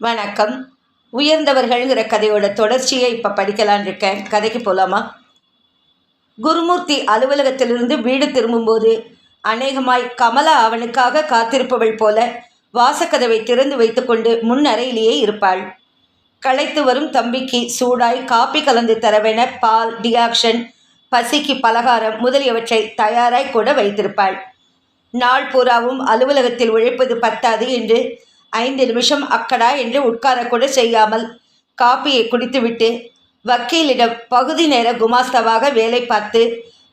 வணக்கம். உயர்ந்தவர்கள்ங்கிற கதையோட தொடர்ச்சியை இப்போ படிக்கலான் இருக்கேன். கதைக்கு போகலாமா? குருமூர்த்தி அலுவலகத்திலிருந்து வீடு திரும்பும்போது அநேகமாய் கமலா அவனுக்காக காத்திருப்பவள் போல வாசக்கதவை திறந்து வைத்துக்கொண்டு முன் அறையிலேயே இருப்பாள். களைத்து வரும் தம்பிக்கு சூடாய் காப்பி கலந்து தரவென பால், டிகாக்ஷன், பசிக்கு பலகாரம் முதலியவற்றை தயாராய் கூட வைத்திருப்பாள். நாள் பூராவும் அலுவலகத்தில் உழைப்பது பத்தாது என்று 5 நிமிஷம் அக்கடா என்று உட்காரக்கூட செய்யாமல் காப்பியை குடித்துவிட்டு வக்கீலிடம் பகுதி நேர குமாஸ்தாவாக வேலை பார்த்து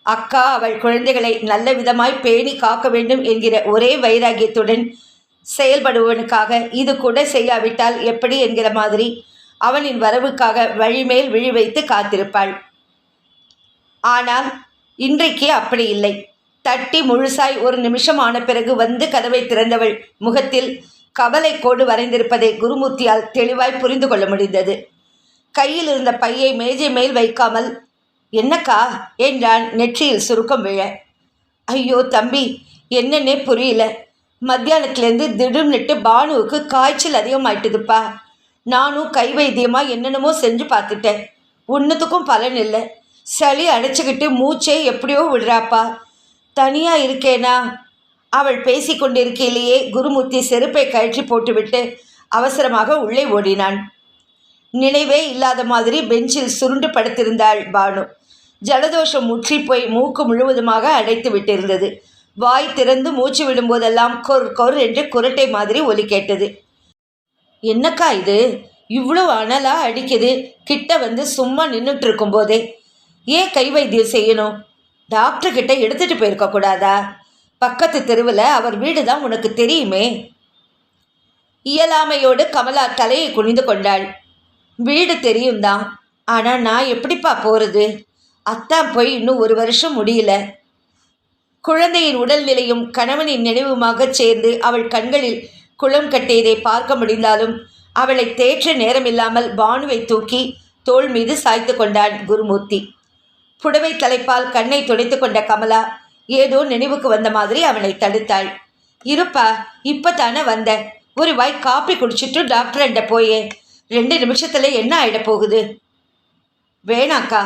அக்கா அவள் குழந்தைகளை நல்ல விதமாய் பேணி காக்க வேண்டும் என்கிற ஒரே வைராகியத்துடன் செயல்படுவனுக்காக இது கூட செய்யாவிட்டால் எப்படி என்கிற மாதிரி அவனின் வரவுக்காக வழிமேல் விழி வைத்து காத்திருப்பாள். ஆனால் இன்றைக்கு அப்படி இல்லை. தட்டி முழுசாய் 1 நிமிஷம் ஆன பிறகு வந்து கதவை திறந்தவள் முகத்தில் கவலை கோடு வரைந்திருப்பதை குருமூர்த்தியால் தெளிவாய் புரிந்து கொள்ள முடிந்தது. கையில் இருந்த பையை மேஜை மேல் வைக்காமல், என்னக்கா என்றான் நெற்றியில் சுருக்கம் விழ. ஐயோ தம்பி, என்னன்னே புரியல. மத்தியானத்துலேருந்து திடும்னுட்டு பானுவுக்கு காய்ச்சல் அதிகமாயிட்டுதுப்பா. நானும் கை வைத்தியமாக என்னென்னமோ செஞ்சு பார்த்துட்டேன். ஒன்றுத்துக்கும் பலன் இல்லை. சளி அடைச்சிக்கிட்டு மூச்சே எப்படியோ விடுறாப்பா. தனியாக இருக்கேனா? அவள் பேசிக்கொண்டிருக்கையிலேயே குருமூர்த்தி செருப்பை கழற்றி போட்டுவிட்டு அவசரமாக உள்ளே ஓடினான். நினைவே இல்லாத மாதிரி பெஞ்சில் சுருண்டு படுத்திருந்தாள் பானு. ஜலதோஷம் முற்றி போய் மூக்கு முழுவதுமாக அடைத்து விட்டிருந்தது. வாய் திறந்து மூச்சு விடும்போதெல்லாம் கொர் கொர் என்று குரட்டை மாதிரி ஒலி கேட்டது. என்னக்கா இது, இவ்வளோ அனலா அடிக்குது? கிட்ட வந்து சும்மா நின்றுட்டு இருக்கும்போதே ஏன் கை வைத்தியம் செய்யணும்? டாக்டர்கிட்ட எடுத்துகிட்டு போயிருக்க கூடாதா? பக்கத்து தெருவில் அவர் வீடு தான் உனக்கு தெரியுமே. இயலாமையோடு கமலா தலையை குனிந்து கொண்டாள். வீடு தெரியும் தான், ஆனால் நான் எப்படிப்பா போகிறது? அத்தான் போய் இன்னும் 1 வருஷம் முடியல. குழந்தையின் உடல்நிலையும் கணவனின் நினைவுமாக சேர்ந்து அவள் கண்களில் குளம் கட்டியதை பார்க்க முடிந்தாலும் அவளை தேற்ற நேரமில்லாமல் பானுவை தூக்கி தோள் மீது சாய்த்து கொண்டான் குருமூர்த்தி. புடவை தலைப்பால் கண்ணை துடைத்து கொண்ட கமலா ஏதோ நினைவுக்கு வந்த மாதிரி அவனை தடுத்தாள். இருப்பா, இப்போ தானே வந்த. ஒரு வாய் காப்பி குடிச்சிட்டு டாக்டர்கிட்ட போயே. 2 நிமிஷத்துல என்ன ஆகிட போகுது? வேணாக்கா,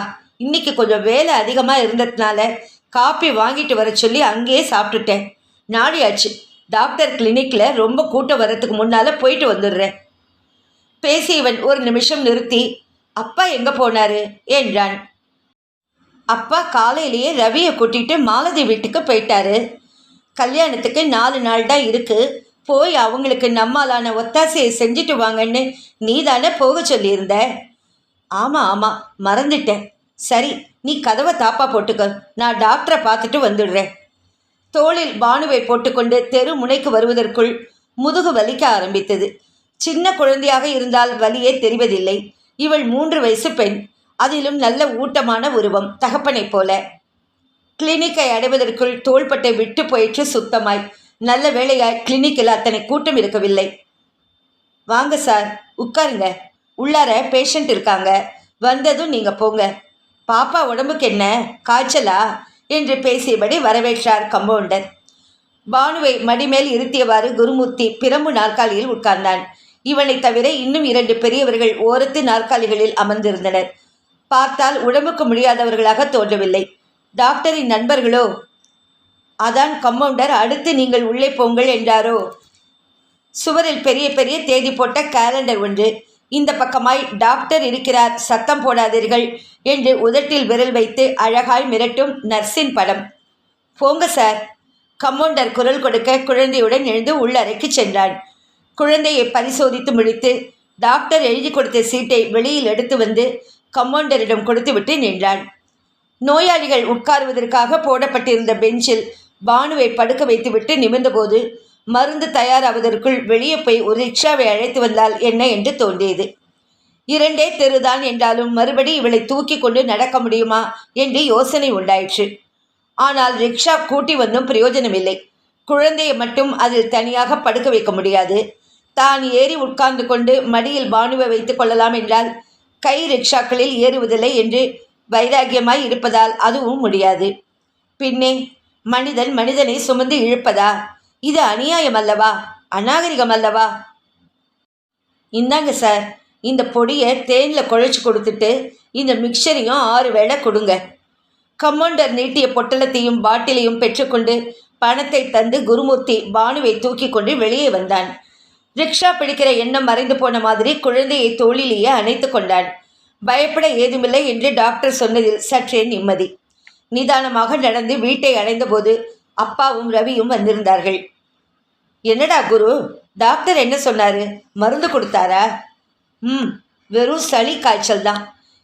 இன்னைக்கு கொஞ்சம் வேலை அதிகமாக இருந்ததுனால காப்பி வாங்கிட்டு வர சொல்லி அங்கேயே சாப்பிட்டுட்டேன். நாடியாச்சு. டாக்டர் கிளினிக்கில் ரொம்ப கூட்டம் வரத்துக்கு முன்னால் போயிட்டு வந்துடுறேன். பேசியவன் 1 நிமிஷம் நிறுத்தி, அப்பா எங்கே போனாரு என்றான். அப்பா காலையிலேயே ரவியை கூட்டிகிட்டு மாலதி வீட்டுக்கு போயிட்டாரு. கல்யாணத்துக்கு 4 நாள் தான் இருக்குது. போய் அவங்களுக்கு நம்மாலான ஒத்தாசையை செஞ்சுட்டு வாங்கன்னு நீ தானே போக சொல்லியிருந்த. ஆமாம் ஆமாம், மறந்துட்டேன். சரி, நீ கதவை தாப்பா போட்டுக்க, நான் டாக்டரை பார்த்துட்டு வந்துடுறேன். தோளில் பானுவை போட்டுக்கொண்டு தெரு முனைக்கு வருவதற்குள் முதுகு வலிக்க ஆரம்பித்தது. சின்ன குழந்தையாக இருந்தால் வலியே தெரிவதில்லை. இவள் 3 வயசு பெண். அதிலும் நல்ல ஊட்டமான உருவம், தகப்பனை போல. கிளினிக்கை அடைவதற்குள் தோள்பட்டை விட்டு போயிற்று சுத்தமாய். நல்ல வேளையாய் கிளினிக்கில் அத்தனை கூட்டம் இருக்கவில்லை. வாங்க சார், உட்காருங்க. உள்ளார பேஷண்ட் இருக்காங்க. வந்ததும் நீங்கள் போங்க. பாப்பா உடம்புக்கு என்ன, காய்ச்சலா என்று பேசியபடி வரவேற்றார் கம்பவுண்டர். பானுவை மடிமேல் இருத்தியவாறு குருமூர்த்தி பிரம்பு நாற்காலியில் உட்கார்ந்தான். இவனை தவிர இன்னும் 2 பெரியவர்கள் ஓரத்து நாற்காலிகளில் அமர்ந்திருந்தனர். பார்த்தால் உடம்புக்கு முடியாதவர்களாக தோன்றவில்லை. டாக்டரின் நண்பர்களோ? அதான் கம்பவுண்டர் அடுத்து நீங்கள் உள்ளே போங்கள் என்றாரோ. சுவரில் பெரிய பெரிய தேதி போட்ட கேலண்டர் ஒன்று. இந்த பக்கமாய் டாக்டர் இருக்கிறார், சத்தம் போடாதீர்கள் என்று உதட்டில் விரல் வைத்து அழகாய் மிரட்டும் நர்ஸின் படம். போங்க சார். கம்பவுண்டர் குரல் கொடுக்க குழந்தையுடன் எழுந்து உள்ளறைக்கு சென்றான். குழந்தையை பரிசோதித்து முடித்து டாக்டர் எழுதி கொடுத்த சீட்டை வெளியில் எடுத்து வந்து கம்பவுண்டரிடம் கொடுத்துவிட்டு நின்றான். நோயாளிகள் உட்காருவதற்காக போடப்பட்டிருந்த பெஞ்சில் பானுவை படுக்க வைத்துவிட்டு நிமிர்ந்தபோது மருந்து தயாராவதற்குள் வெளியே போய் ஒரு ரிக்ஷாவை அழைத்து வந்தால் என்ன என்று தோன்றியது. 2 தெருதான் என்றாலும் மறுபடி இவளை தூக்கி கொண்டு நடக்க முடியுமா என்று யோசனை உண்டாயிற்று. ஆனால் ரிக்ஷா கூட்டி வந்தும் பிரயோஜனமில்லை. குழந்தையை மட்டும் அதில் தனியாக படுக்க வைக்க முடியாது. தான் ஏறி உட்கார்ந்து கொண்டு மடியில் பானுவை வைத்துக் கொள்ளலாம் என்றால் கை ரிக்ஷாக்களில் ஏறுவதில்லை என்று வைராகியமாய் இருப்பதால் அதுவும் முடியாது. பின்னே மனிதன் மனிதனை சுமந்து இழுப்பதா? இது அநியாயம் அல்லவா? அநாகரிகம் அல்லவா? இந்தாங்க சார், இந்த பொடியை தேனில் குழைச்சி கொடுத்துட்டு இந்த மிக்சரையும் 6 வேளை கொடுங்க. கம்பவுண்டர் நீட்டிய பொட்டலத்தையும் பாட்டிலையும் பெற்றுக்கொண்டு பணத்தை தந்து குருமூர்த்தி பானுவை தூக்கி கொண்டு வெளியே வந்தான். ரிக்ஷா பிடிக்கிற எண்ணம் மறைந்து போன மாதிரி குழந்தையை தோளிலேயே அணைத்து கொண்டான். பயப்பட ஏதுமில்லை என்று டாக்டர் சொன்னதில் சற்றே நிம்மதி. நிதானமாக நடந்து வீட்டை அடைந்தபோது அப்பாவும் ரவியும் வந்திருந்தார்கள். என்னடா குரு, டாக்டர் என்ன சொன்னாரு? மருந்து கொடுத்தாரா? வெறும் சளி காய்ச்சல் தான்.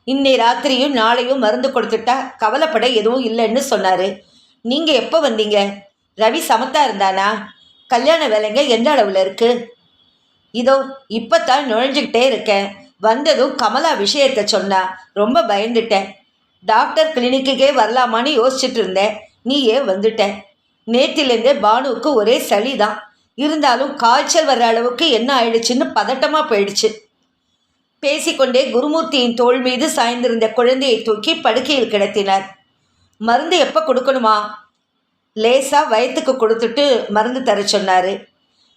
இன்னை ராத்திரியும் நாளையும் மருந்து கொடுத்துட்டா கவலைப்பட எதுவும் இல்லைன்னு சொன்னார். நீங்கள் எப்போ வந்தீங்க? ரவி சமத்தா இருந்தானா? கல்யாண வேலைங்க எந்த அளவில் இருக்குது? இதோ இப்போத்தான் நுழைஞ்சிக்கிட்டே இருக்கேன். வந்ததும் கமலா விஷயத்தை சொன்னா ரொம்ப பயந்துட்டேன். டாக்டர் கிளினிக்குக்கே வரலாமான்னு யோசிச்சுட்டு இருந்தேன். நீயே வந்துட்டேன். நேற்றிலேருந்தே பானுவுக்கு ஒரே சளி தான். இருந்தாலும் காய்ச்சல் வர்ற அளவுக்கு என்ன ஆயிடுச்சுன்னு பதட்டமாக போயிடுச்சு. பேசிக்கொண்டே குருமூர்த்தியின் தோள் மீது சாய்ந்திருந்த குழந்தையை தூக்கி படுக்கையில் கிடத்தினார். மருந்து எப்போ கொடுக்கணுமா? லேசாக வயத்துக்கு கொடுத்துட்டு மருந்து தர சொன்னார்.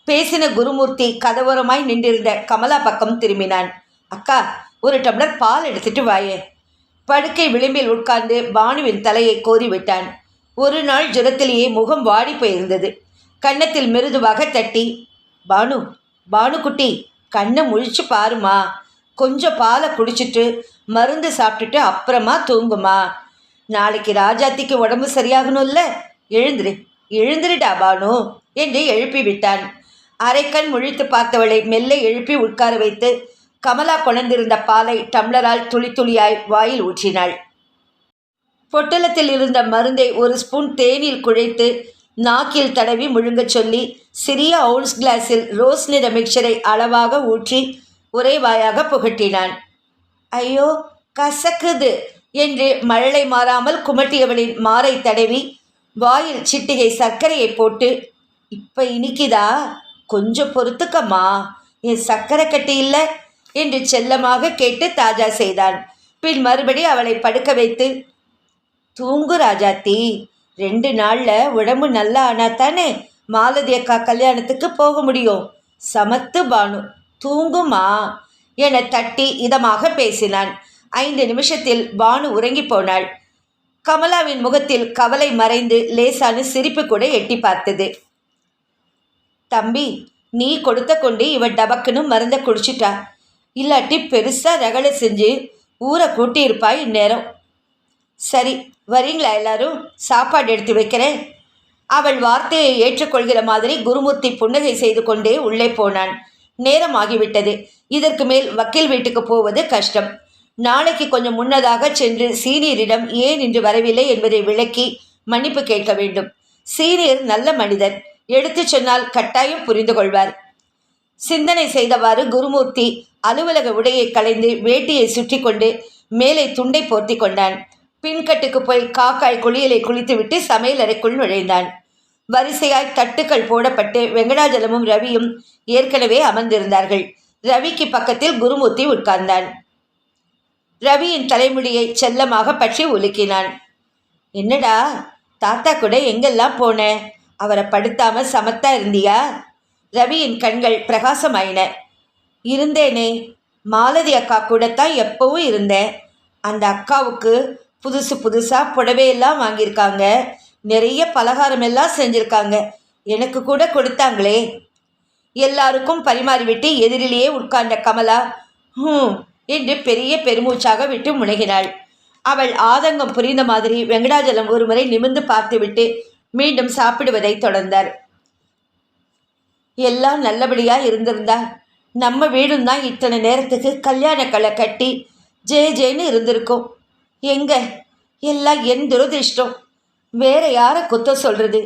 பேசின குருமூர்த்தி கதவோரமாய் நின்றிருந்த கமலா பக்கம் திரும்பினான். அக்கா, ஒரு டம்ளர் பால் எடுத்துட்டு வாயே. படுக்கை விளிம்பில் உட்கார்ந்து பானுவின் தலையை கோரி விட்டான். ஒரு நாள் ஜுரத்திலேயே முகம் வாடி போயிருந்தது. கன்னத்தில் மிருதுவாக தட்டி, பானு, பானுக்குட்டி, கண்ணை முழிச்சு பாருமா. கொஞ்சம் பாலை குடிச்சிட்டு மருந்து சாப்பிட்டுட்டு அப்புறமா தூங்குமா. நாளைக்கு ராஜாத்திக்கு உடம்பு சரியாகணும்ல. எழுந்திருடா பானு என்று எழுப்பி விட்டான். அரைக்கண் முழித்து பார்த்தவளை மெல்ல எழுப்பி உட்கார வைத்து கமலா கொணர்ந்திருந்த பாலை டம்ளரால் துளி துளியாய் வாயில் ஊற்றினாள். பொட்டலத்தில் இருந்த மருந்தை ஒரு ஸ்பூன் தேனில் குழைத்து நாக்கில் தடவி முழுங்கச் சொல்லி சிறிய அவுன்ஸ் கிளாஸில் ரோஸ் நிற மிக்சரை அளவாக ஊற்றி ஒரே வாயாக புகட்டினான். ஐயோ, கசக்குது என்று மழலை மாறாமல் குமட்டியவளின் மாரை தடவி வாயில் சிட்டிகை சர்க்கரையை போட்டு, இப்போ இனிக்குதா? கொஞ்சம் பொறுத்துக்கம்மா, என் சர்க்கரை கட்டி இல்லை என்று செல்லமாக கேட்டு தாஜா செய்தான். பின் மறுபடி அவளை படுக்க வைத்து, தூங்கு ராஜாத்தி, 2 நாளில் உடம்பு நல்லா ஆனா தானே மாலதி அக்கா கல்யாணத்துக்கு போக முடியும். சமத்து பானு, தூங்குமா என தட்டி இதமாக பேசினான். 5 நிமிஷத்தில் பானு உறங்கி போனாள். கமலாவின் முகத்தில் கவலை மறைந்து லேசான சிரிப்பு கூட எட்டி பார்த்தது. தம்பி, நீ கொடுத்த கொண்டு இவன் டபக்குன்னு மருந்த குடிச்சிட்டா. இல்லாட்டி பெருசாக ரகளை செஞ்சு ஊரை கூட்டியிருப்பாய் இந்நேரம். சரி, வரீங்களா எல்லாரும்? சாப்பாடு எடுத்து வைக்கிறேன். அவள் வார்த்தையை ஏற்றுக்கொள்கிற மாதிரி குருமூர்த்தி புன்னகை செய்து கொண்டே உள்ளே போனான். நேரம் ஆகிவிட்டது. இதற்கு மேல் வக்கீல் வீட்டுக்கு போவது கஷ்டம். நாளைக்கு கொஞ்சம் முன்னதாக சென்று சீனியரிடம் ஏன் இன்று வரவில்லை என்பதை விளக்கி மன்னிப்பு கேட்க வேண்டும். சீனியர் நல்ல மனிதர், எடுத்து சொன்னால் கட்டாயம் புரிந்து கொள்வார். சிந்தனை செய்தவாறு குருமூர்த்தி அலுவலக உடையை களைந்து வேட்டியை சுற்றி கொண்டு மேலே துண்டை போர்த்தி கொண்டான். பின்கட்டுக்கு போய் காக்காய் குளியலை குளித்துவிட்டு சமையல் அறைக்குள் நுழைந்தான். வரிசையாய் தட்டுக்கள் போடப்பட்டு வெங்கடாஜலமும் ரவியும் ஏற்கனவே அமர்ந்திருந்தார்கள். ரவிக்கு பக்கத்தில் குருமூர்த்தி உட்கார்ந்தான். ரவியின் தலைமுடியை செல்லமாக பற்றி உலுக்கினான். என்னடா தாத்தா கூட எங்கெல்லாம் போன? அவரை படுத்தாம சமத்தா இருந்தியா? ரவியின் கண்கள் பிரகாசமாயின. இருந்தேனே, மாலதி அக்கா கூடத்தான் எப்பவும் இருந்தேன். அந்த அக்காவுக்கு புதுசு புதுசாக புடவையெல்லாம் வாங்கியிருக்காங்க. நிறைய பலகாரம் எல்லாம் செஞ்சுருக்காங்க. எனக்கு கூட கொடுத்தாங்களே. எல்லாருக்கும் பரிமாறிவிட்டு எதிரிலேயே உட்கார்ந்த கமலா என்று பெரிய பெருமூச்சாக விட்டு முனகினாள். அவள் ஆதங்கம் புரிந்த மாதிரி வெங்கடாஜலம் ஒருமுறை நிமிர்ந்து பார்த்துவிட்டு மீண்டும் சாப்பிடுவதை தொடர்ந்தார். எல்லாம் நல்லபடியாக இருந்திருந்தா நம்ம வீடும் தான் இத்தனை நேரத்துக்கு கல்யாண களை கட்டி ஜேன்னு இருந்திருக்கும். எங்க எல்லாம் என் துரதிருஷ்டம். வேற யாரை குத்த சொல்கிறது?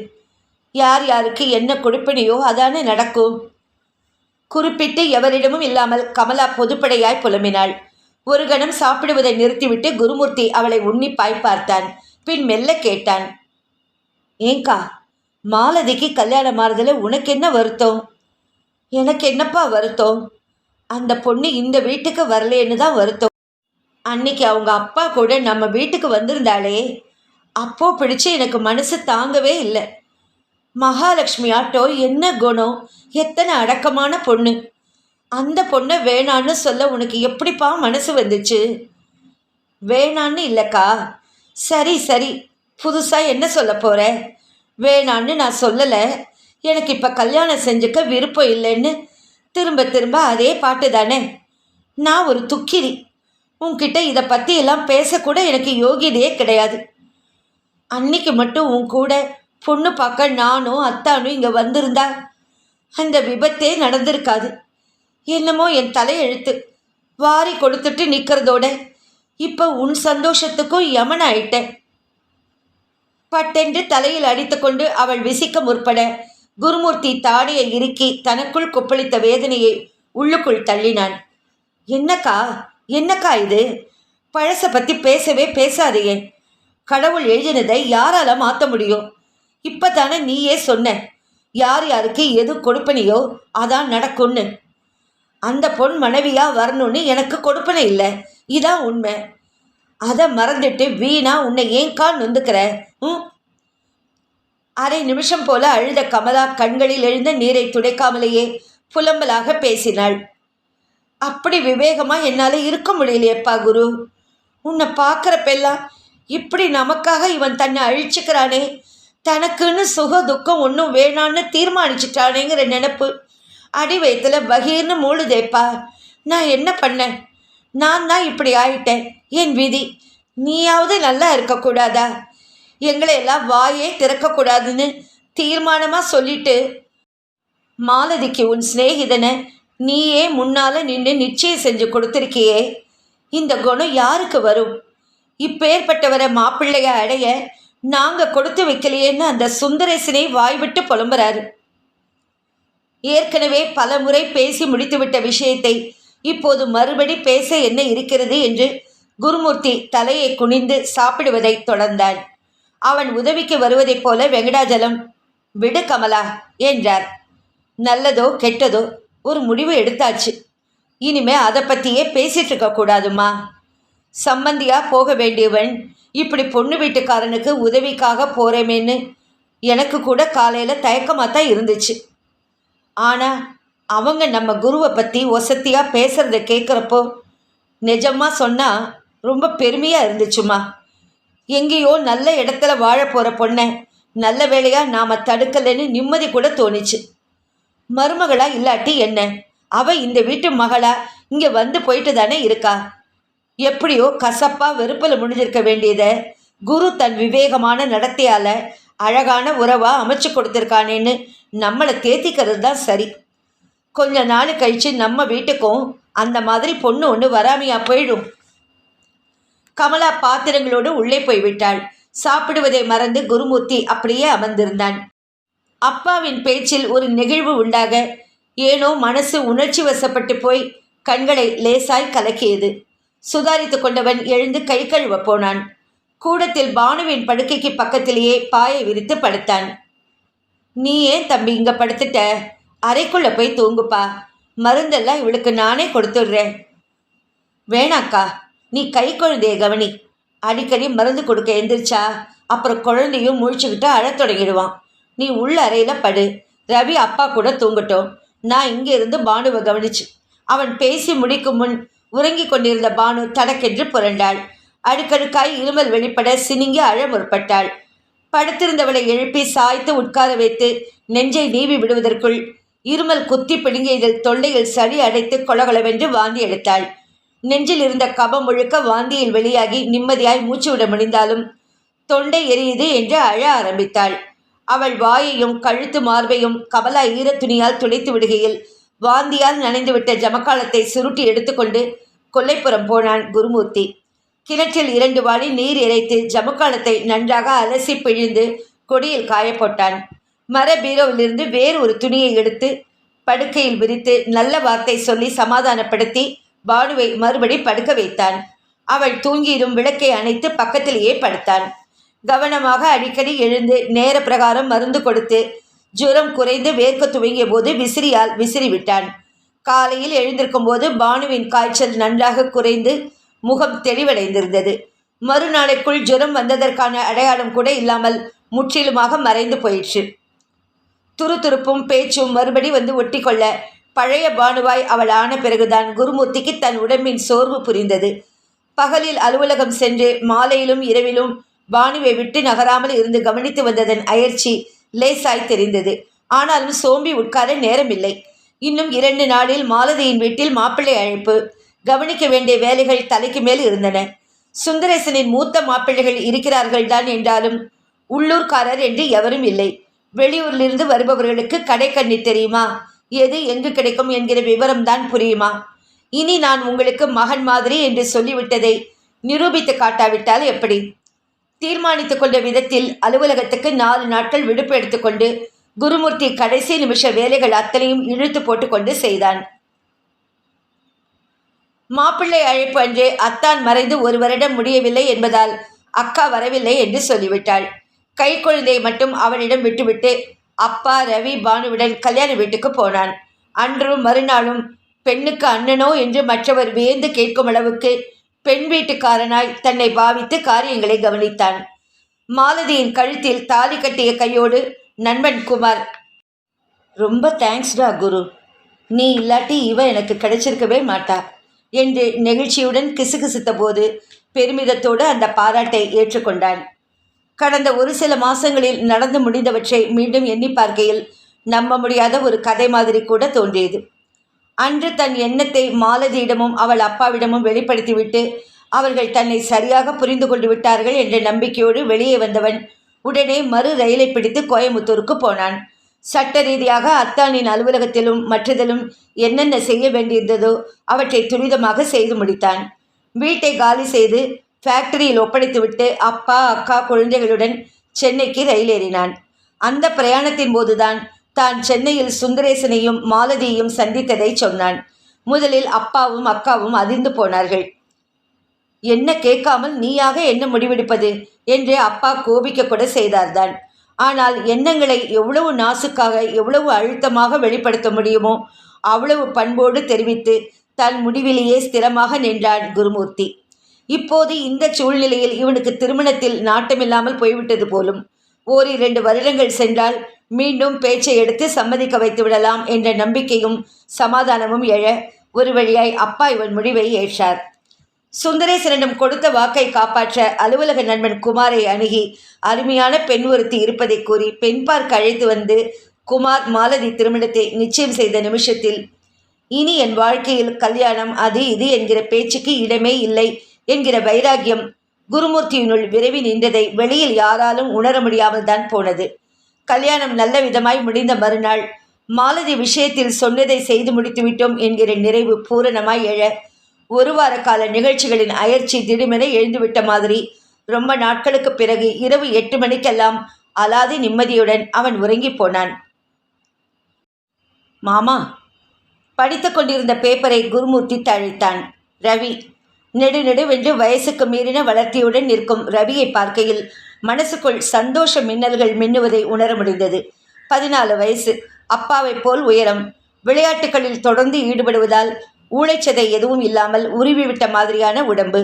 யார் யாருக்கு என்ன கொடுப்பினையோ அதானே நடக்கும். குறிப்பிட்டு எவரிடமும் இல்லாமல் கமலா பொதுப்படையாய் புலம்பினாள். ஒரு கணம் சாப்பிடுவதை நிறுத்திவிட்டு குருமூர்த்தி அவளை உன்னிப்பாய் பார்த்தான். பின் மெல்ல கேட்டான், ஏங்கா, மாலதிக்கு கல்யாணம் ஆறுதல உனக்கு என்ன வருத்தம்? எனக்கு என்னப்பா வருத்தம்? அந்த பொண்ணு இந்த வீட்டுக்கு வரலேன்னு தான் வருத்தம். அன்னைக்கு அவங்க அப்பா கூட நம்ம வீட்டுக்கு வந்திருந்தாளே, அப்போ பிடிச்சு எனக்கு மனசு தாங்கவே இல்லை. மகாலட்சுமி ஆட்டோ என்ன குணம், எத்தனை அடக்கமான பொண்ணு. அந்த பொண்ணை வேணான்னு சொல்ல உனக்கு எப்படிப்பா மனசு வந்துச்சு? வேணான்னு இல்லைக்கா. சரி சரி, புதுசாக என்ன சொல்ல போகிற? வேணான்னு நான் சொல்லலை. எனக்கு இப்போ கல்யாணம் செஞ்சுக்க விருப்பம் இல்லைன்னு திரும்ப திரும்ப அதே பாட்டு தானே. நான் ஒரு துக்கிரி. உன்கிட்ட இதை பற்றி எல்லாம் பேசக்கூட எனக்கு யோகியதையே கிடையாது. அன்னைக்கு மட்டும் உன் கூட பொண்ணு பார்க்க நானும் அத்தானும் இங்கே வந்திருந்தா அந்த விபத்தே நடந்திருக்காது. என்னமோ என் தலையெழுத்து வாரி கொடுத்துட்டு நிற்கிறதோட இப்போ உன் சந்தோஷத்துக்கும் யமன் ஆயிட்டேன். பட்டென்று தலையில் அடித்துக்கொண்டு அவள் விசிக்க முற்பட குருமூர்த்தி தாடியை இறுக்கி தனக்குள் கொப்பளித்த வேதனையை உள்ளுக்குள் தள்ளினான். என்னக்கா என்னக்கா இது? பழசை பற்றி பேசவே பேசாதையே. கடவுள் எழுதினதை யாரால மாற்ற முடியும்? இப்போ தானே நீயே சொன்ன, யார் யாருக்கு எது கொடுப்பனையோ அதான் நடக்கும்னு. அந்த பொன் மனைவியா வரணும்னு எனக்கு கொடுப்பனை இல்லை, இதான் உண்மை. அதை மறந்துட்டு வீணா உன்னை ஏன்கா நொந்துக்கிற? அரை நிமிஷம் போல அழுத கமலா கண்களில் எழுந்த நீரை துடைக்காமலேயே புலம்பலாக பேசினாள். அப்படி விவேகமா என்னால் இருக்க முடியலையப்பா குரு. உன்னை பார்க்குறப்பெல்லாம் இப்படி நமக்காக இவன் தன்னை அழிச்சுக்கிறானே, தனக்குன்னு சுக துக்கம் ஒன்றும் வேணான்னு தீர்மானிச்சிட்டானேங்கிற நினப்பு அடி வயத்துல பகீர்னு மூழுதேப்பா. நான் என்ன பண்ணேன்? நான் தான் இப்படி ஆயிட்டேன், என் விதி. நீயாவது நல்லா இருக்கக்கூடாதா? எங்களை எல்லாம் வாயே திறக்கக்கூடாதுன்னு தீர்மானமாக சொல்லிட்டு மாலதிக்கு உன் சிநேகிதனை நீயே முன்னால் நின்று நிச்சயம் செஞ்சு கொடுத்துருக்கியே. இந்த குணம் யாருக்கு வரும்? இப்பேற்பட்டவரை மாப்பிள்ளைய அடைய நாங்கள் கொடுத்து வைக்கலையேன்னு அந்த சுந்தரேசனை வாய்விட்டு புலம்புறாரு. ஏற்கனவே பல முறை பேசி முடித்துவிட்ட விஷயத்தை இப்போது மறுபடி பேச என்ன இருக்கிறது என்று குருமூர்த்தி தலையை குனிந்து சாப்பிடுவதை தொடர்ந்தான். அவன் உதவிக்கு வருவதைப் போல வெங்கடாஜலம், விடு கமலா என்றார். நல்லதோ கெட்டதோ ஒரு முடிவு எடுத்தாச்சு. இனிமே அதை பற்றியே பேசிட்டு இருக்கக்கூடாதுமா. சம்மந்தியா போக வேண்டியவன் இப்படி பொண்ணு வீட்டுக்காரனுக்கு உதவிக்காக போகிறேமேன்னு எனக்கு கூட காலையில் தயக்கமாக தான் இருந்துச்சு. ஆனால் அவங்க நம்ம குருவை பற்றி ஒசத்தியாக பேசுகிறத கேட்குறப்போ நிஜமாக சொன்னால் ரொம்ப பெருமையாக இருந்துச்சுமா. எங்கேயோ நல்ல இடத்துல வாழ போகிற பொண்ணை நல்ல வேலையாக நாம் தடுக்கலைன்னு நிம்மதி கூட தோணுச்சு. மருமகளா இல்லாட்டி என்ன, அவள் இந்த வீட்டு மகளா இங்கே வந்து போயிட்டு தானே இருக்கா. எப்படியோ கசப்பாக வெறுப்பில் முடிஞ்சிருக்க வேண்டியதை குரு தன் விவேகமான நடத்தையால் அழகான உறவாக அமைச்சு கொடுத்துருக்கானேன்னு நம்மளை தேத்திக்கிறது தான் சரி. கொஞ்ச நாள் கழித்து நம்ம வீட்டுக்கும் அந்த மாதிரி பொண்ணு ஒன்று வராமையா போயிடும். கமலா பாத்திரங்களோடு உள்ளே போய்விட்டாள். சாப்பிடுவதை மறந்து குருமூர்த்தி அப்படியே அமர்ந்திருந்தான். அப்பாவின் பேச்சில் ஒரு நெகிழ்வு உண்டாக ஏனோ மனசு உணர்ச்சி வசப்பட்டு போய் கண்களை லேசாய் கலக்கியது. சுதாரித்து கொண்டவன் எழுந்து கை கழுவ போனான். கூடத்தில் பானுவின் படுக்கைக்கு பக்கத்திலேயே பாயை விரித்து படுத்தான். நீ ஏன் தம்பி இங்கே படுத்துட்ட? அறைக்குள்ளே போய் தூங்குப்பா. மருந்தெல்லாம் இவளுக்கு நானே கொடுத்துடுறேன். வேணாக்கா, நீ கை குழந்தைய கவனி. அடிக்கடி மருந்து கொடுக்க எந்திரிச்சா அப்புறம் குழந்தையும் முழிச்சுக்கிட்டு அழத் தொடங்கிடுவான். நீ உள்ள அறையில் படு. ரவி அப்பா கூட தூங்கட்டும். நான் இங்கே இருந்து பானுவை கவனிச்சு. அவன் பேசி முடிக்கும் முன் உறங்கி கொண்டிருந்த பானு தடக்கென்று புரண்டாள். அடுக்கடுக்காய் இருமல் வெளிப்பட சினிங்கி அழ முற்பட்டாள். படுத்திருந்தவளை எழுப்பி சாய்த்து உட்கார வைத்து நெஞ்சை நீவி விடுவதற்குள் இருமல் குத்தி பிடுங்கியதில் தொண்டையில் சளி அடைத்து கொலகொலவென்று வாந்தி எடுத்தாள். நெஞ்சில் இருந்த கபம் முழுக்க வாந்தியில் வெளியாகி நிம்மதியாய் மூச்சு விட முடிந்தாலும் தொண்டை எரியுது என்று அழ ஆரம்பித்தாள். அவள் வாயையும் கழுத்து மார்பையும் கமலா ஈரத்துணியால் துடைத்து விடுகையில் வாந்தியால் நனைந்துவிட்ட ஜமக்காலத்தை சுருட்டி எடுத்துக்கொண்டு கொல்லைப்புறம் போனான் குருமூர்த்தி. கிணற்றில் 2 வாளி நீர் இறைத்து ஜமக்காலத்தை நன்றாக அலசி பிழிந்து கொடியில் காயப்போட்டான். மர பீரோவிலிருந்து வேறு ஒரு துணியை எடுத்து படுக்கையில் விரித்து நல்ல வார்த்தை சொல்லி சமாதானப்படுத்தி பானுவை மறுபடி படுக்க வைத்தான். அவள் தூங்கியதும் விளக்கை அணைத்து பக்கத்திலேயே படுத்தான். கவனமாக அடிக்கடி எழுந்து நேர பிரகாரம் மருந்து கொடுத்து ஜுரம் குறைந்து வேர்க்க துவங்கிய போது விசிறியால் விசிறிவிட்டான். காலையில் எழுந்திருக்கும் போது பானுவின் காய்ச்சல் நன்றாக குறைந்து முகம் தெளிவடைந்திருந்தது. மறுநாளைக்குள் ஜுரம் வந்ததற்கான அடையாளம் கூட இல்லாமல் முற்றிலுமாக மறைந்து போயிற்று. துருதுருப்பும் பேச்சும் மறுபடி வந்து ஒட்டி கொள்ள பழைய பானுவாய் அவள் ஆன பிறகுதான் குருமூர்த்திக்கு தன் உடம்பின் சோர்வு புரிந்தது. பகலில் அலுவலகம் சென்று மாலையிலும் இரவிலும் பானுவை விட்டு நகராமல் இருந்து கவனித்து வந்ததன் அயற்சி லேசாய் தெரிந்தது. ஆனாலும் சோம்பி உட்கார நேரமில்லை. இன்னும் 2 நாளில் மாலதியின் வீட்டில் மாப்பிள்ளை அழைப்பு. கவனிக்க வேண்டிய வேலைகள் தலைக்கு மேல் இருந்தன. சுந்தரேசனின் மூத்த மாப்பிள்ளைகள் இருக்கிறார்கள்தான் என்றாலும் உள்ளூர்காரர் என்று எவரும் இல்லை. வெளியூரிலிருந்து வருபவர்களுக்கு கடைக்கண்ணி தெரியுமா, எது எங்கு கிடைக்கும் என்கிற விவரம்தான் புரியுமா? இனி நான் உங்களுக்கு மகன் மாதிரி என்று சொல்லிவிட்டதை நிரூபித்து காட்டாவிட்டால் எப்படி? தீர்மானித்து கொண்ட விதத்தில் அலுவலகத்துக்கு 4 நாட்கள் விடுப்பு எடுத்துக்கொண்டு குருமூர்த்தி கடைசி நிமிஷ வேலைகள் அத்தனையும் இழுத்து போட்டுக்கொண்டு செய்தான். மாப்பிள்ளை அழைப்பு அன்றே அத்தான் மறைந்து 1 வருடம் முடியவில்லை என்பதால் அக்கா வரவில்லை என்று சொல்லிவிட்டாள். கை குழந்தையை மட்டும் அவனிடம் விட்டுவிட்டு அப்பா ரவி பானுவுடன் கல்யாண வீட்டுக்கு போனான். அன்றும் மறுநாளும் பெண்ணுக்கு அண்ணனோ என்று மற்றவர் வியந்து கேட்கும் அளவுக்கு பெண் வீட்டுக்காரனாய் தன்னை பாவித்து காரியங்களை கவனித்தான். மாலதியின் கழுத்தில் தாலி கட்டிய கையோடு நண்பன் குமார், ரொம்ப தேங்க்ஸ்டா குரு, நீ இல்லாட்டி இவ எனக்கு கிடைச்சிருக்கவே மாட்டா என்று நெகிழ்ச்சியுடன் கிசுகிசுத்த போது பெருமிதத்தோடு அந்த பாராட்டை ஏற்றுக்கொண்டான். கடந்த ஒரு சில மாசங்களில் நடந்து முடிந்தவற்றை மீண்டும் எண்ணி பார்க்கையில் நம்ப முடியாத ஒரு கதை மாதிரி கூட தோன்றியது. அன்று தன் எண்ணத்தை மாலதியிடமும் அவள் அப்பாவிடமும் வெளிப்படுத்திவிட்டு அவர்கள் தன்னை சரியாக புரிந்து கொண்டு விட்டார்கள் என்ற நம்பிக்கையோடு வெளியே வந்தவன் உடனே மறு ரயிலை பிடித்து கோயமுத்தூருக்கு போனான். சட்ட ரீதியாக அத்தானின் அலுவலகத்திலும் மற்றதிலும் என்னென்ன செய்ய வேண்டியிருந்ததோ அவற்றை துரிதமாக செய்து முடித்தான். வீட்டை காலி செய்து ஃபேக்டரியில் ஒப்படைத்துவிட்டு அப்பா அக்கா குழந்தைகளுடன் சென்னைக்கு ரயில் ஏறினான். அந்த பிரயாணத்தின் போதுதான் தான் சென்னையில் சுந்தரேசனையும் மாலதியையும் சந்தித்ததை சொன்னான். முதலில் அப்பாவும் அக்காவும் அதிர்ந்து போனார்கள். என்ன கேட்காமல் நீயாக என்ன முடிவெடுப்பது என்று அப்பா கோபிக்க கூட செய்தார்தான். ஆனால் எண்ணங்களை எவ்வளவு நாசுக்காக எவ்வளவு அழுத்தமாக வெளிப்படுத்த முடியுமோ அவ்வளவு பண்போடு தெரிவித்து தன் முடிவிலேயே ஸ்திரமாக நின்றான் குருமூர்த்தி. இப்போது இந்த சூழ்நிலையில் இவனுக்கு திருமணத்தில் நாட்டமில்லாமல் போய்விட்டது போலும். 1-2 வருடங்கள் சென்றால் மீண்டும் பேச்சை எடுத்து சம்மதிக்க வைத்து விடலாம் என்ற நம்பிக்கையும் சமாதானமும் எழ ஒரு வழியாய் அப்பா இவன் முடிவை ஏற்றார். சுந்தரேசனிடம் கொடுத்த வாக்கை காப்பாற்ற அலுவலக நண்பன் குமாரை அணுகி அருமையான பெண் ஒருத்தி இருப்பதை கூறி பெண் பார்க்க அழைத்து வந்து குமார் மாலதி திருமணத்தை நிச்சயம் செய்த நிமிஷத்தில் இனி என் வாழ்க்கையில் கல்யாணம் அது இது என்கிற பேச்சுக்கு இடமே இல்லை என்கிற வைராகியம் குருமூர்த்தியினுள் விரைவி நின்றதை வெளியில் யாராலும் உணர முடியாமல் தான் போனது. கல்யாணம் நல்ல விதமாய் முடிந்த மறுநாள் மாலதி விஷயத்தில் சொன்னதை செய்து முடித்துவிட்டோம் என்கிற நிறைவு பூரணமாய் எழ 1 வார கால நிகழ்ச்சிகளின் அயற்சி திடுமென எழுந்துவிட்ட மாதிரி ரொம்ப நாட்களுக்கு பிறகு இரவு 8 மணிக்கெல்லாம் அலாதி நிம்மதியுடன் அவன் உறங்கி போனான். மாமா, படித்து கொண்டிருந்த பேப்பரை குருமூர்த்தி தழைத்தான். ரவி நெடுநெடுவென்று வயசுக்கு மீறின வளர்த்தியுடன் நிற்கும் ரவியை பார்க்கையில் மனசுக்குள் சந்தோஷ மின்னல்கள் மின்னுவதை உணர முடிந்தது. 14 வயசு, அப்பாவை போல் உயரம், விளையாட்டுகளில் தொடர்ந்து ஈடுபடுவதால் ஊளைச்சதை எதுவும் இல்லாமல் உருவிவிட்ட மாதிரியான உடம்பு,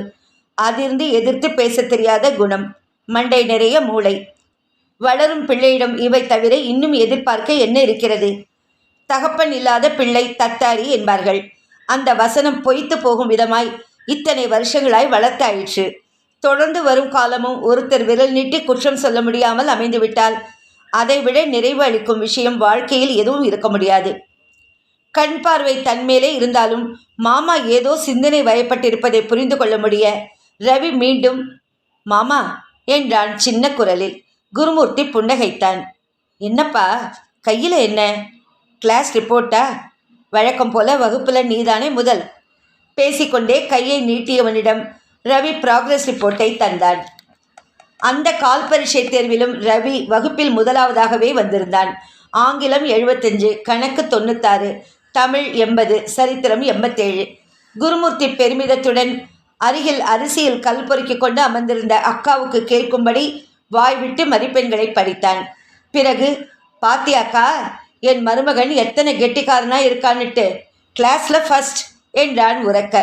அதிர்ந்து எதிர்த்து பேச தெரியாத குணம், மண்டை நிறைய மூளை. வளரும் பிள்ளையிடம் இவை தவிர இன்னும் எதிர்பார்க்க என்ன இருக்கிறது? தகப்பன் இல்லாத பிள்ளை தத்தாரி என்பார்கள். அந்த வசனம் பொய்த்து போகும் விதமாய் இத்தனை வருஷங்களாய் வளர்த்தாயிற்று. தொடர்ந்து வரும் காலமும் ஒருத்தர் விரல் நீட்டி குற்றம் சொல்ல முடியாமல் அமைந்துவிட்டால் அதைவிட நிறைவு அளிக்கும் விஷயம் வாழ்க்கையில் எதுவும் இருக்க முடியாது. கண் பார்வை தன்மேலே இருந்தாலும் மாமா ஏதோ சிந்தனை வயப்பட்டிருப்பதை புரிந்து கொள்ள முடிய ரவி மீண்டும் மாமா என்றான் சின்ன குரலில். குருமூர்த்தி புன்னகைத்தான். என்னப்பா கையில் என்ன? கிளாஸ் ரிப்போர்ட்டா? வழக்கம் போல வகுப்பில் நீதானே முதல். பேசிக்கொண்டே கையை நீட்டியவனிடம் ரவி ப்ராக்ரஸ் ரிப்போர்ட்டை தந்தான். அந்த கால் பரீட்சை தேர்விலும் ரவி வகுப்பில் முதலாவதாகவே வந்திருந்தான். ஆங்கிலம் 75, கணக்கு 96, தமிழ் 80, சரித்திரம் 87. குருமூர்த்தி பெருமிதத்துடன் அருகில் அரிசியில் கல் பொறுக்கி கொண்டு அமர்ந்திருந்த அக்காவுக்கு கேட்கும்படி வாய்விட்டு மதிப்பெண்களை படித்தான். பிறகு, பாத்தியாக்கா என் மருமகன் எத்தனை கெட்டிக்காரனா இருக்கான்னுட்டு, கிளாஸில் ஃபர்ஸ்ட் என்றான் உரக்க.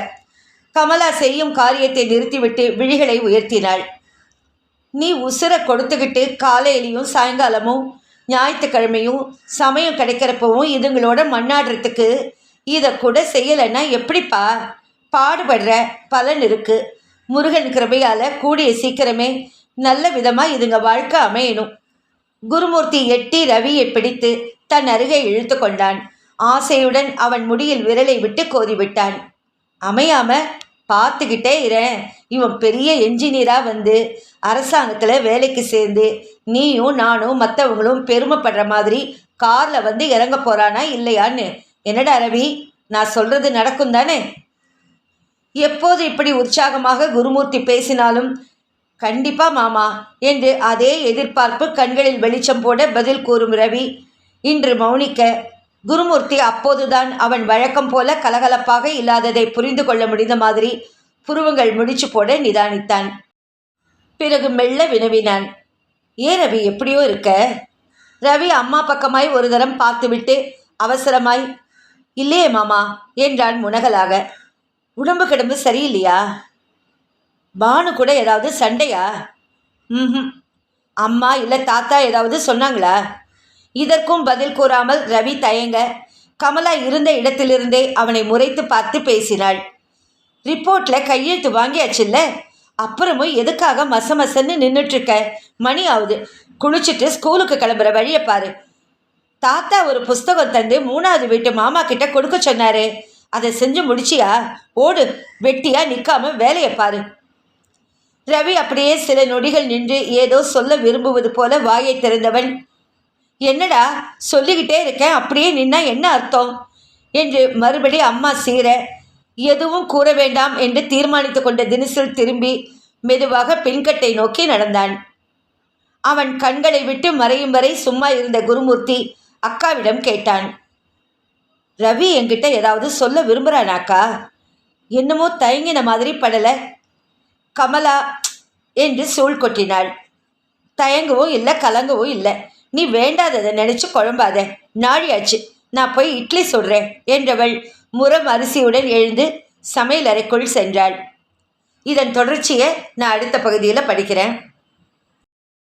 கமலா செய்யும் காரியத்தை நிறுத்திவிட்டு விழிகளை உயர்த்தினாள். நீ உசுரை கொடுத்துக்கிட்டு காலையிலையும் சாயங்காலமும் ஞாயிற்றுக்கிழமையும் சமயம் கிடைக்கிறப்பவும் இதுங்களோட மண்ணாடுறதுக்கு இதை கூட செய்யலைன்னா எப்படிப்பா? பாடுபடுற பலன் இருக்கு. முருகன் கிருபையால் கூடிய சீக்கிரமே நல்ல விதமாக இதுங்க வாழ்க்கை அமையணும். குருமூர்த்தி எட்டி ரவியை பிடித்து தன் அருகே இழுத்து கொண்டான். ஆசையுடன் அவன் முடியில் விரலை விட்டு கோதிவிட்டான். அமையாம பார்த்துக்கிட்டே இரேன். இவன் பெரிய என்ஜினியராக வந்து அரசாங்கத்தில் வேலைக்கு சேர்ந்து நீயும் நானும் மற்றவங்களும் பெருமைப்படுற மாதிரி காரில் வந்து இறங்க போகிறானா இல்லையான்னு. என்னடா ரவி, நான் சொல்கிறது நடக்கும் தானே? எப்போது இப்படி உற்சாகமாக குருமூர்த்தி பேசினாலும் கண்டிப்பா மாமா என்று அதே எதிர்பார்ப்பு கண்களில் வெளிச்சம் போட பதில் கூறும் ரவி இன்று மௌனிக்க, குருமூர்த்தி அப்போதுதான் அவன் வழக்கம் போல கலகலப்பாக இல்லாததை புரிந்து கொள்ள முடிந்த மாதிரி புருவங்கள் முடிச்சு போட நிதானித்தான். பிறகு மெல்ல வினவினான், ஏன் ரவி எப்படியோ இருக்க? ரவி அம்மா பக்கமாய் ஒரு தரம் பார்த்துவிட்டு அவசரமாய், இல்லையே மாமா என்றான் முனகலாக. உடம்பு கிடம்பு சரியில்லையா? பானு கூட ஏதாவது சண்டையா? அம்மா இல்லை தாத்தா ஏதாவது சொன்னாங்களா? இதற்கும் பதில் கூறாமல் ரவி தயங்க, கமலா இருந்த இடத்திலிருந்தே அவனை முறைத்து பார்த்து பேசினாள். ரிப்போர்ட்டில் கையெழுத்து வாங்கியாச்சுல்ல, அப்புறமும் எதுக்காக மசமசன்னு நின்றுட்டுருக்க? மணி ஆகுது, குளிச்சுட்டு ஸ்கூலுக்கு கிளம்புற வழியை பாரு. தாத்தா ஒரு புஸ்தகம் தந்து 3வது வீட்டு மாமா கிட்ட கொடுக்க சொன்னாரு, அதை செஞ்சு முடிச்சியா? ஓடு, வெட்டியா நிற்காம வேலையை பாரு. ரவி அப்படியே சில நொடிகள் நின்று ஏதோ சொல்ல விரும்புவது போல வாயை திறந்தவன், என்னடா சொல்லிக்கிட்டே இருக்கேன், அப்படியே நின்னா என்ன அர்த்தம் என்று மறுபடி அம்மா சீர எதுவும் கூற வேண்டாம் என்று தீர்மானித்து கொண்ட தினசில் திரும்பி மெதுவாக பின்கட்டை நோக்கி நடந்தான். அவன் கண்களை விட்டு மறையும் வரை சும்மா இருந்த குருமூர்த்தி அக்காவிடம் கேட்டான், ரவி என்கிட்ட ஏதாவது சொல்ல விரும்புகிறானாக்கா? என்னமோ தயங்கின மாதிரி படலை. கமலா என்று சூழ் கொட்டினாள். தயங்கவும் இல்லை கலங்கவும் இல்லை, நீ வேண்டாததை நினச்சி குழம்பாத, நாழியாச்சு, நான் போய் இட்லி சுடுறேன் என்றவள் முரம் அரிசியுடன் எழுந்து சமையல் அறைக்குள் சென்றாள். இதன் தொடர்ச்சியை நான் அடுத்த பகுதியில் படிக்கிறேன்.